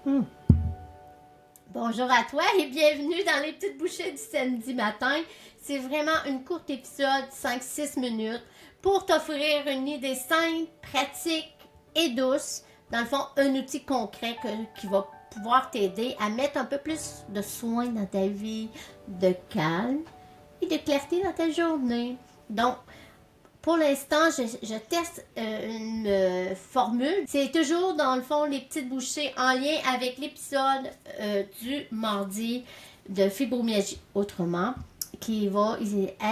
Hmm. Bonjour à toi et bienvenue dans les petites bouchées du samedi matin. C'est vraiment une courte épisode, 5-6 minutes, pour t'offrir une idée simple, pratique et douce. Dans le fond, un outil concret qui va pouvoir t'aider à mettre un peu plus de soin dans ta vie, de calme et de clarté dans ta journée. Donc, pour l'instant, je teste une formule. C'est toujours, dans le fond, les petites bouchées en lien avec l'épisode du mardi de fibromyalgie. Autrement, qui va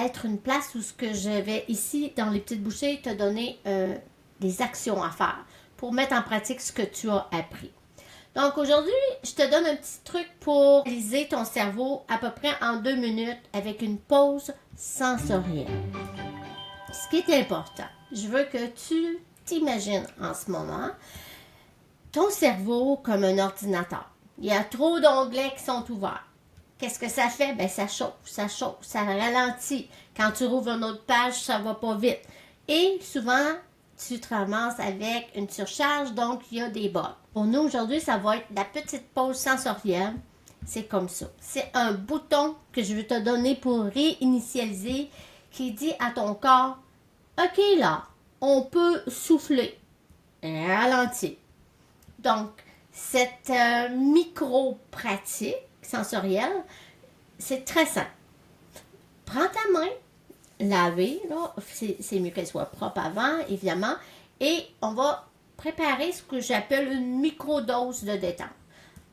être une place où ce que je vais ici, dans les petites bouchées, te donner des actions à faire pour mettre en pratique ce que tu as appris. Donc aujourd'hui, je te donne un petit truc pour utiliser ton cerveau à peu près en 2 minutes avec une pause sensorielle. Ce qui est important, je veux que tu t'imagines en ce moment ton cerveau comme un ordinateur. Il y a trop d'onglets qui sont ouverts. Qu'est-ce que ça fait? Ben, ça chauffe, ça ralentit. Quand tu rouvres une autre page, ça va pas vite. Et souvent, tu te ramasses avec une surcharge, donc il y a des bugs. Pour nous, aujourd'hui, ça va être la petite pause sensorielle. C'est comme ça. C'est un bouton que je vais te donner pour réinitialiser qui dit à ton corps, OK là, on peut souffler, ralentir. Donc, cette micro-pratique sensorielle, c'est très simple. Prends ta main, laver, là, c'est mieux qu'elle soit propre avant, évidemment, et on va préparer ce que j'appelle une microdose de détente.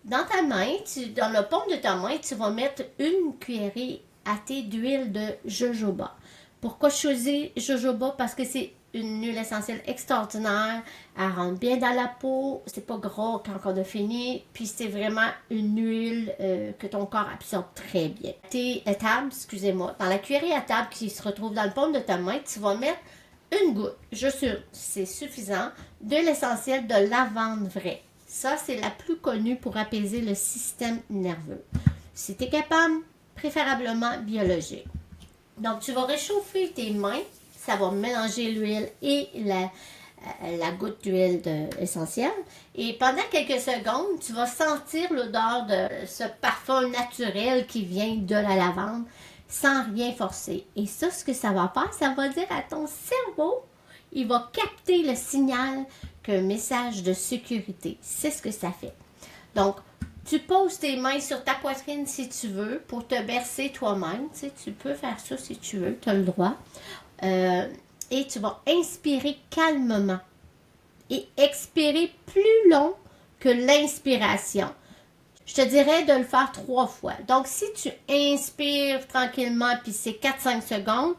Dans ta main, dans le paume de ta main, tu vas mettre une cuillerée à thé d'huile de jojoba. Pourquoi choisir jojoba? Parce que c'est une huile essentielle extraordinaire. Elle rentre bien dans la peau. C'est pas gras quand on a fini. Puis c'est vraiment une huile que ton corps absorbe très bien. Thé à table, excusez-moi. Dans la cuillerée à table qui se retrouve dans le paume de ta main, tu vas mettre une goutte, juste une, c'est suffisant, de l'essentiel de lavande vraie. Ça, c'est la plus connue pour apaiser le système nerveux. Si tu es capable, préférablement biologique. Donc, tu vas réchauffer tes mains. Ça va mélanger l'huile et la goutte d'huile essentielle. Et pendant quelques secondes, tu vas sentir l'odeur de ce parfum naturel qui vient de la lavande sans rien forcer. Et ça, ce que ça va faire, ça va dire à ton cerveau, il va capter le signal qu'un message de sécurité. C'est ce que ça fait. Donc, tu poses tes mains sur ta poitrine si tu veux pour te bercer toi-même. Tu sais, tu peux faire ça si tu veux, tu as le droit. Et tu vas inspirer calmement et expirer plus long que l'inspiration. Je te dirais de le faire 3 fois. Donc, si tu inspires tranquillement, puis c'est 4-5 secondes,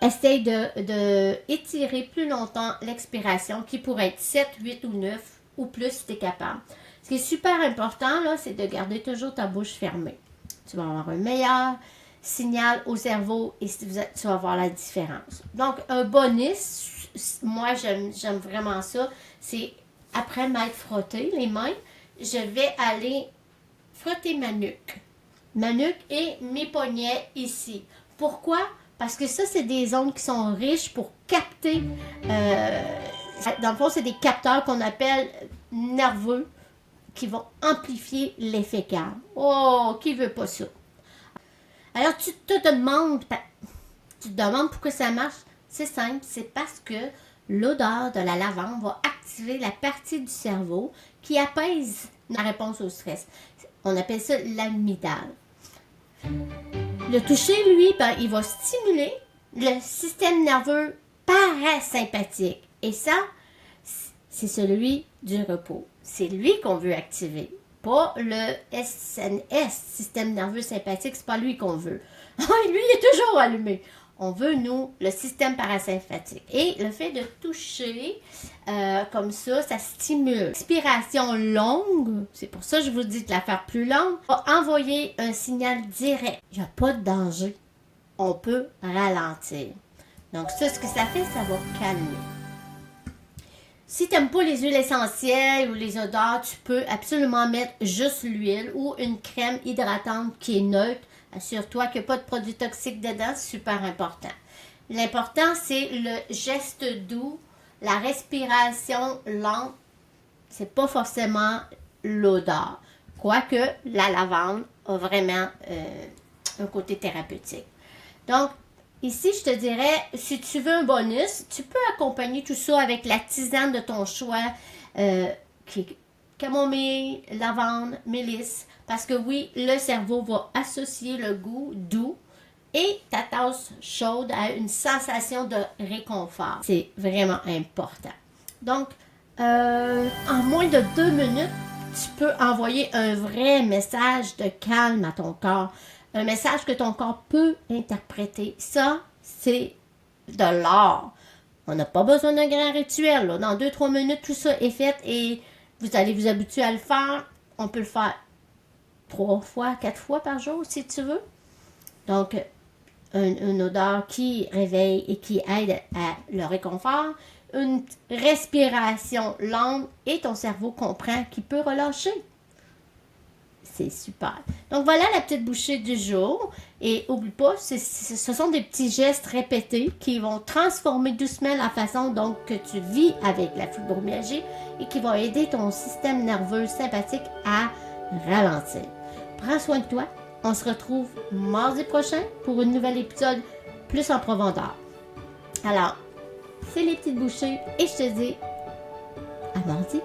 essaye de étirer plus longtemps l'expiration, qui pourrait être 7, 8 ou 9 ou plus si tu es capable. Ce qui est super important, là, c'est de garder toujours ta bouche fermée. Tu vas avoir un meilleur signal au cerveau et tu vas voir la différence. Donc, un bonus, moi, j'aime vraiment ça, c'est après m'être frotté les mains, je vais aller frotter ma nuque et mes poignets ici. Pourquoi? Parce que ça, c'est des ondes qui sont riches pour capter, dans le fond, c'est des capteurs qu'on appelle nerveux qui vont amplifier l'effet calme. Oh, qui veut pas ça? Alors, tu te demandes pourquoi ça marche. C'est simple, c'est parce que l'odeur de la lavande va activer la partie du cerveau qui apaise la réponse au stress. On appelle ça l'amygdale. Le toucher, lui, il va stimuler le système nerveux parasympathique. Et ça, c'est celui du repos. C'est lui qu'on veut activer. Pas le SNS, système nerveux sympathique, c'est pas lui qu'on veut. Lui, il est toujours allumé. On veut, nous, le système parasympathique. Et le fait de toucher comme ça stimule. L'expiration longue, c'est pour ça que je vous dis de la faire plus longue, va envoyer un signal direct. Il n'y a pas de danger. On peut ralentir. Donc ça, ce que ça fait, ça va calmer. Si tu n'aimes pas les huiles essentielles ou les odeurs, tu peux absolument mettre juste l'huile ou une crème hydratante qui est neutre. Assure-toi qu'il n'y a pas de produits toxiques dedans, c'est super important. L'important, c'est le geste doux, la respiration lente, c'est pas forcément l'odeur. Quoique la lavande a vraiment un côté thérapeutique. Donc, ici, je te dirais, si tu veux un bonus, tu peux accompagner tout ça avec la tisane de ton choix, qui est camomille, lavande, mélisse, parce que oui, le cerveau va associer le goût doux et ta tasse chaude à une sensation de réconfort. C'est vraiment important. Donc, en moins de 2 minutes, tu peux envoyer un vrai message de calme à ton corps. Un message que ton corps peut interpréter. Ça, c'est de l'art. On n'a pas besoin d'un grand rituel. Là. Dans 2-3 minutes, tout ça est fait et vous allez vous habituer à le faire. On peut le faire 3 fois, 4 fois par jour si tu veux. Donc, une odeur qui réveille et qui aide à le réconfort. Une respiration lente et ton cerveau comprend qu'il peut relâcher. C'est super. Donc voilà la petite bouchée du jour. Et oublie pas, ce sont des petits gestes répétés qui vont transformer doucement la façon dont que tu vis avec la fibromyalgie et qui vont aider ton système nerveux sympathique à ralentir. Prends soin de toi. On se retrouve mardi prochain pour un nouvel épisode plus en profondeur. Alors, c'est les petites bouchées et je te dis à mardi.